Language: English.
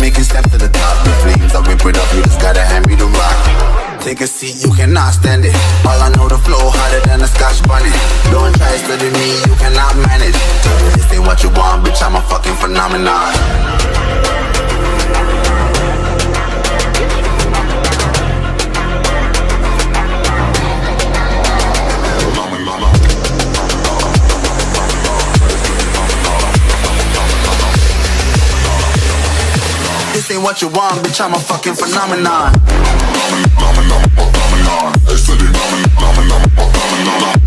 making steps to the top. The flames, I rip it up, you just gotta hand me the rock. Take a seat, you cannot stand it. All I know, the flow harder than a Scotch bonnet. Don't try study me, you cannot manage. This ain't what you want, bitch, I'm a fucking phenomenon. This ain't what you want, bitch, I'm a fucking phenomenon. Phenomenon.